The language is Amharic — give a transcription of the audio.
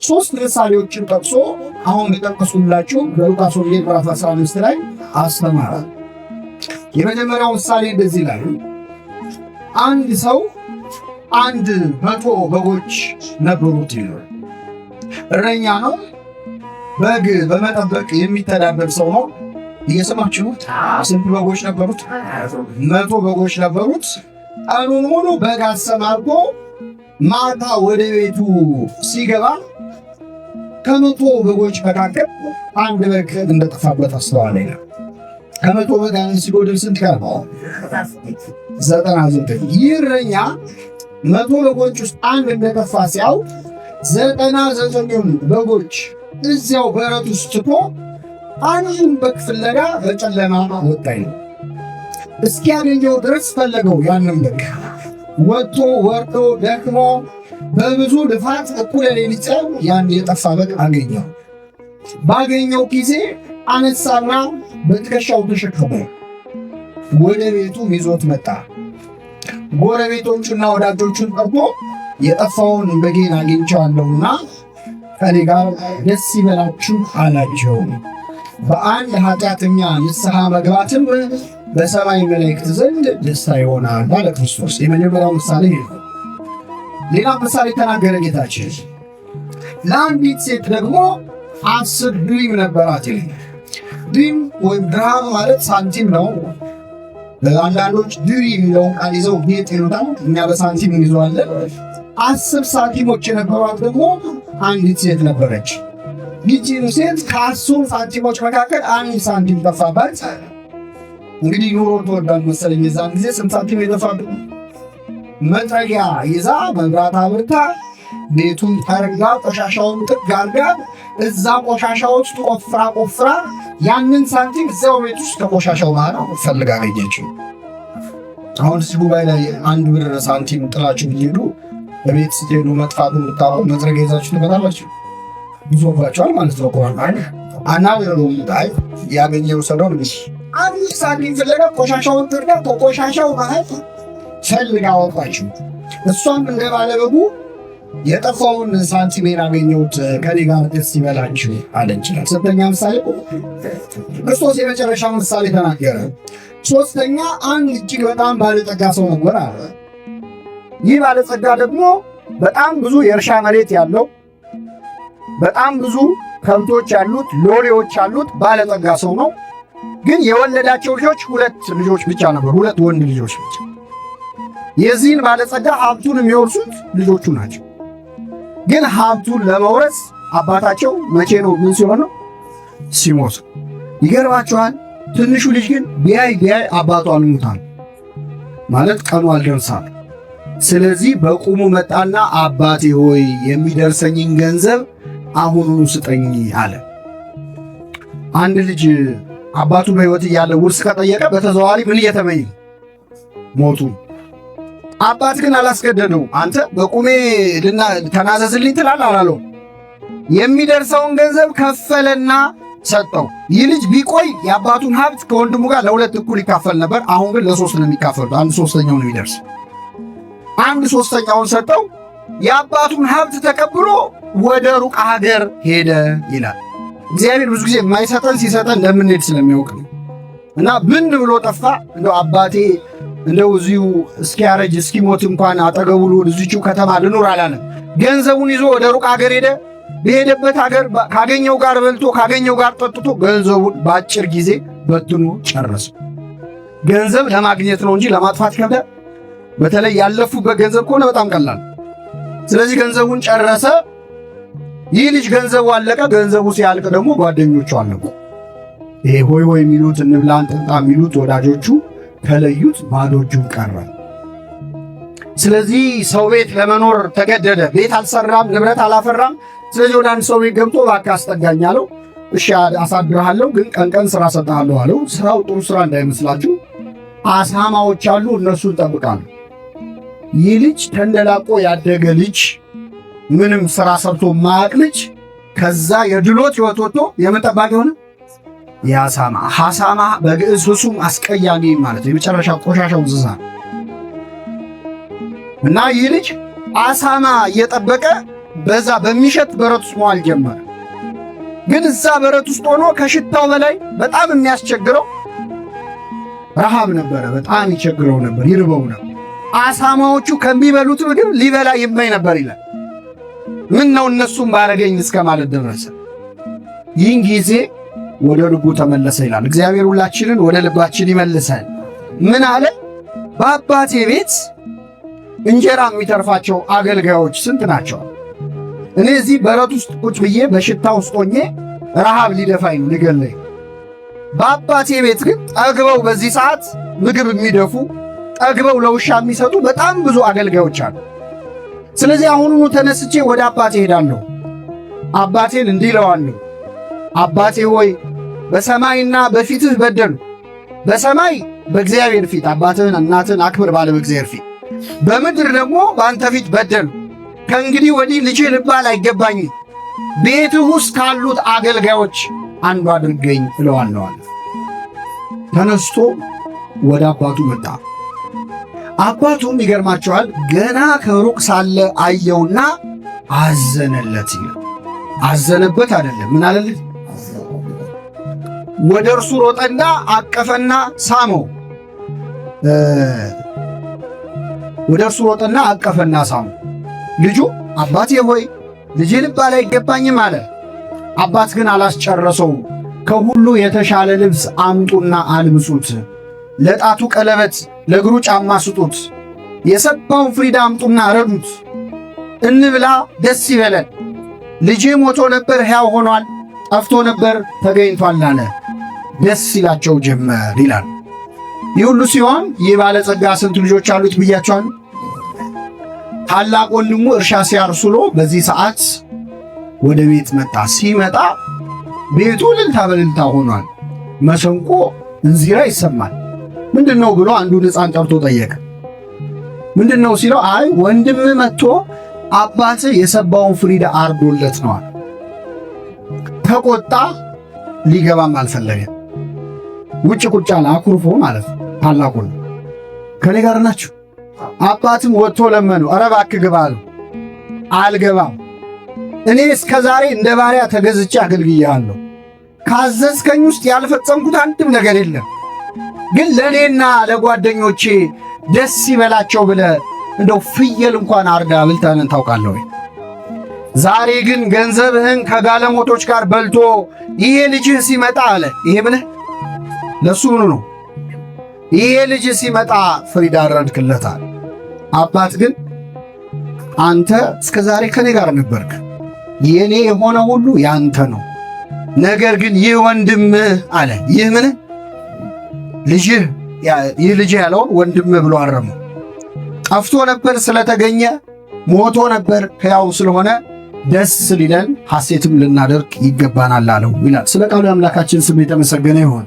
ሶስት ምሳሌዎችን ጠቅሶ አሁን የጠቀሱላችሁ በሉቃስ ወንጌል ምዕራፍ 15 ላይ አስተማረ። የመጀመሪያው ምሳሌ እንደዚህ ላይ አንድ ሰው 100 በጎች ነበሩት ይላል። እረኛ ነው። በግ በመጠበቅ የሚተዳደር ሰው ነው። እየሰማችሁ ስንት በጎች ነበሩት? 100 በጎች ነበሩት። ቀኑን ሙሉ በግ አሰማርቶ ማታ ወደ ቤቱ ሲገባ ከ100 በጎች መካከል አንድ በግ እንደጠፋበት አስተዋለ። ከ100 በግ አንድ ሲጎድል ስንት ቀረው? 99። ይህ እረኛ 100 በጎች ውስጥ አንድ እንደጠፋ ሲያውቅ 99ኙን በጎች እዚያው በረት ውስጥ ትቶ አንዱን በግ ፍለጋ በጨለማ ወጣ። እስኪያገኘው ድረስ ፈለገው። ያንን በግ ወጥቶ ወርዶ ደክሞ በብዙ ልፋት እኩለ ሌሊት ያን የጠፋ በግ አገኘው። ባገኘው ጊዜ አነሳና በትከሻው ተሸክሞ ወደ ቤቱ ይዞት መጣ። ጎረቤቶቹና ወዳጆቹን ጠርቶ የጠፋውን በጌን አግኝቼዋለሁና ከኔ ጋር ደስ ይበላችሁ አላቸው። በአንድ ኃጢአተኛ ንስሐ መግባትም በሰማይ መላእክት ዘንድ ደስታ ይሆናል አለ ክርስቶስ። የመጀመሪያው ምሳሌ ነው። ሌላ ምሳሌ ተናገረ ጌታችን። ለአንዲት ሴት ደግሞ 10 ድሪም ነበራት። ድሪም ወይም ድርሃም ማለት ሳንቲም ነው። አንዳንዶች ድሪ የሚለውን ቃል ይዘው ጌጥ ይሉታል። እኛ በሳንቲም እንይዘዋለን። 10 ሳንቲሞች የነበሯት ደግሞ አንዲት ሴት ነበረች። ይህቺን ሴት ከ10 ሳንቲሞች መካከል 1 ሳንቲም ጠፋባት። እንግዲህ ኑሮ ተወዳጅ መሰለኝ። የዛን ጊዜ ስንት ሳንቲም የጠፋበት? መጥረጊያ ይዛ መብራት አብርታ ቤቱን ጠርጋ ቆሻሻውን ጥግ አርጋ እዛ ቆሻሻ ውስጥ ቆፍራ ያንን ሳንቲም እዛው ቤት ውስጥ ከቆሻሻው መሃል ፈልጋ አገኘችው። አሁን እዚህ ጉባኤ ላይ 1 ብር ሳንቲም ጥላችሁ ብትሄዱ በቤት ስትሄዱ መጥፋቱን ብታውቁ መጥረጊያ ይዛችሁ ትመጣላችሁ። ይዞባችኋል ማለት ነው። ቁርአን አናውየሩም ታይ ያገኘው ሰደው ልጅ 1 ሳንቲም ፍለጋ ቆሻሻውን ጥርጋ ከቆሻሻው መሃል ፈልጋ አወጣችው። እሷም እንደባለበጉ የጠፋውን ሳንቲሜን አገኘሁት ከኔ ጋር ደስ ይበላችሁ አለች። ሶስተኛ ምሳሌ ክርስቶስ የመጨረሻ ምሳሌ ተናገረ። ሶስተኛ አንድ እጅግ በጣም ባለጠጋ ሰው ነበር አለ። ይህ ባለጠጋ ደግሞ በጣም ብዙ የእርሻ መሬት ያለው፣ በጣም ብዙ ከብቶች ያሉት፣ ሎሌዎች ያሉት ባለጠጋ ሰው ነው። ግን የወለዳቸው ልጆች 2 ልጆች ብቻ ነበሩ፣ 2 ወንድ ልጆች ብቻ። የዚህን ባለጸጋ ሀብቱን የሚወርሱት ልጆቹ ናቸው። ግን ሀብቱን ለመውረስ አባታቸው መቼ ነው ምን ሲሆን ነው? ሲሞት። ይገርማችኋል። ትንሹ ልጅ ግን ቢያይ አባቷን ሙታል ማለት ቀኑ አልደርሳል። ስለዚህ በቁሙ መጣና አባቴ ሆይ የሚደርሰኝን ገንዘብ አሁኑኑ ስጠኝ አለ። አንድ ልጅ አባቱ በሕይወት እያለ ውርስ ከጠየቀ በተዘዋዋሪ ምን እየተመኘ ሞቱ። አባት ግን አላስገደደው። አንተ በቁሜ ተናዘዝልኝ ትላለህ አላለው። የሚደርሰውን ገንዘብ ከፈለና ሰጠው። ይህ ልጅ ቢቆይ የአባቱን ሀብት ከወንድሙ ጋር ለ2 እኩል ይካፈል ነበር። አሁን ግን ለ3 ነው የሚካፈሉት። 1/3 ነው የሚደርስ። 1/3ውን ሰጠው። የአባቱን ሀብት ተቀብሎ ወደ ሩቅ ሀገር ሄደ ይላል። እግዚአብሔር ብዙ ጊዜ የማይሰጠን ሲሰጠን እንደምንሄድ ስለሚያውቅ ነው። እና ብን ብሎ ጠፋ። እንደው አባቴ እንደው እዚሁ እስኪያረጅ እስኪሞት እንኳን አጠገቡ ልሁን እዚሁ ከተማ ልኑር አላለም። ገንዘቡን ይዞ ወደ ሩቅ ሀገር ሄደ። በሄደበት ሀገር ካገኘው ጋር በልቶ ካገኘው ጋር ጠጥቶ ገንዘቡን በአጭር ጊዜ በትኖ ጨረሰ። ገንዘብ ለማግኘት ነው እንጂ ለማጥፋት ከብዳል። በተለይ ያለፉበት ገንዘብ ከሆነ በጣም ቀላል። ስለዚህ ገንዘቡን ጨረሰ። ይህ ልጅ ገንዘቡ አለቀ። ገንዘቡ ሲያልቅ ደግሞ ጓደኞቹ አለቁ። ይሄ ሆይ ሆይ የሚሉት እንብላ እንጠጣ የሚሉት ወዳጆቹ ከለዩት፣ ባዶ እጁን ቀረ። ስለዚህ ሰው ቤት ለመኖር ተገደደ። ቤት አልሰራም፣ ንብረት አላፈራም። ስለዚህ ወደ አንድ ሰው ቤት ገብቶ እባክህ አስጠጋኝ አለው። እሺ አሳድርሃለሁ፣ ግን ቀን ስራ ሰጥሃለሁ አለው። ስራው ጥሩ ስራ እንዳይመስላችሁ፣ አሳማዎች አሉ፣ እነሱን ጠብቃለሁ። ይህ ልጅ ተንደላቆ ያደገ ልጅ፣ ምንም ስራ ሰርቶ ማያቅ ልጅ ከዛ የድሎት ህይወት ወጥቶ የመጠባቂ ሆነ ያሳማ። ሐሳማ በግዕዝ ፍጹም አስቀያሚ ማለት የመጨረሻ ቆሻሻው እንስሳ እና ይህ ልጅ አሳማ እየጠበቀ በዛ በሚሸት በረት ውስጥ መዋል ጀመረ። ግን እዛ በረት ውስጥ ሆኖ ከሽታው በላይ በጣም የሚያስቸግረው ረሃብ ነበረ። በጣም ይቸግረው ነበር፣ ይርበው ነበር። አሳማዎቹ ከሚበሉት ምግብ ሊበላ ይመኝ ነበር ይላል። ምን ነው እነሱም ባረገኝ እስከ ማለት ደረሰ። ይህን ጊዜ ወደ ልቡ ተመለሰ ይላል። እግዚአብሔር ሁላችንን ወደ ልባችን ይመልሳል። ምን አለ? በአባቴ ቤት እንጀራ የሚተርፋቸው አገልጋዮች ስንት ናቸው? እኔ እዚህ በረት ውስጥ ቁጭ ብዬ በሽታ ውስጥ ሆኜ ረሃብ ሊደፋኝ ነው፣ ሊገለኝ። በአባቴ ቤት ግን ጠግበው በዚህ ሰዓት ምግብ የሚደፉ ጠግበው ለውሻ የሚሰጡ በጣም ብዙ አገልጋዮች አሉ። ስለዚህ አሁኑኑ ተነስቼ ወደ አባቴ ሄዳለሁ። አባቴን እንዲህ እለዋለሁ፣ አባቴ ሆይ በሰማይና በፊትህ በደሉ። በሰማይ በእግዚአብሔር ፊት አባትህን እናትህን አክብር ባለ በእግዚአብሔር ፊት፣ በምድር ደግሞ በአንተ ፊት በደሉ። ከእንግዲህ ወዲህ ልጅ ልባል አይገባኝም። ቤትህ ውስጥ ካሉት አገልጋዮች አንዱ አድርገኝ እለዋለሁ። ተነስቶ ወደ አባቱ መጣ። አባቱም ይገርማቸዋል፣ ገና ከሩቅ ሳለ አየውና አዘነለት ይላል። አዘነበት አይደለም፣ ምን አለለት? ወደ እርሱ ሮጠና አቀፈና ሳመው። ወደ እርሱ ሮጠና አቀፈና ሳመው። ልጁ አባቴ ሆይ ልጄ ልባል አይገባኝም አለ። አባት ግን አላስጨረሰው። ከሁሉ የተሻለ ልብስ አምጡና አልብሱት፣ ለጣቱ ቀለበት ለእግሩ ጫማ ስጡት፣ የሰባውን ፍሪዳ አምጡና ረዱት፣ እንብላ ደስ ይበለን። ልጄ ሞቶ ነበር ሕያው ሆኗል፣ ጠፍቶ ነበር ተገኝቷል አለ። ደስ ይላቸው ጀመር ይላል። ይህ ሁሉ ሲሆን ይህ ባለጸጋ ስንት ልጆች አሉት ብያቸዋል? ታላቅ ወንድሙ እርሻ ሲያርስ ውሎ በዚህ ሰዓት ወደ ቤት መጣ። ሲመጣ ቤቱ እልልታ በእልልታ ሆኗል። መሰንቆ እንዚራ ይሰማል። ምንድነው ብሎ አንዱን ሕፃን ጠርቶ ጠየቀ። ምንድነው ሲለው አይ ወንድም መጥቶ አባት የሰባውን ፍሪዳ አርዶለት ነው። ተቆጣ። ሊገባም አልፈለገም። ውጭ ቁጭ አለ፣ አኩርፎ ማለት ነው። ታላቁን ከኔ ጋር ናችሁ? አባትም ወጥቶ ለመነው፣ ኧረ እባክህ ግባ አለው። አልገባም፣ እኔ እስከ ዛሬ እንደ ባሪያ ተገዝቼ አገልግያለሁ። ካዘዝከኝ ውስጥ ያልፈጸምኩት አንድም ነገር የለም። ግን ለእኔና ለጓደኞቼ ደስ ይበላቸው ብለህ እንደው ፍየል እንኳን አርዳ ብልተንን ታውቃለህ ወይ? ዛሬ ግን ገንዘብህን ከጋለሞቶች ጋር በልቶ ይሄ ልጅህ ሲመጣ አለ። ይሄ ብለህ ለሱ ምኑ ነው? ይሄ ልጅ ሲመጣ ፍሪዳ አረድክለታል። አባት ግን አንተ እስከ ዛሬ ከኔ ጋር ነበርክ፣ የኔ የሆነ ሁሉ ያንተ ነው። ነገር ግን ይህ ወንድምህ አለ። ይህ ምን ልጅህ፣ ይህ ልጅህ ያለውን ወንድምህ ብሎ አረመው። ጠፍቶ ነበር ስለተገኘ፣ ሞቶ ነበር ሕያው ስለሆነ ደስ ሊለን ሐሴትም ልናደርግ ይገባናል አለው ይላል። ስለ ቃሉ የአምላካችን ስም የተመሰገነ ይሁን።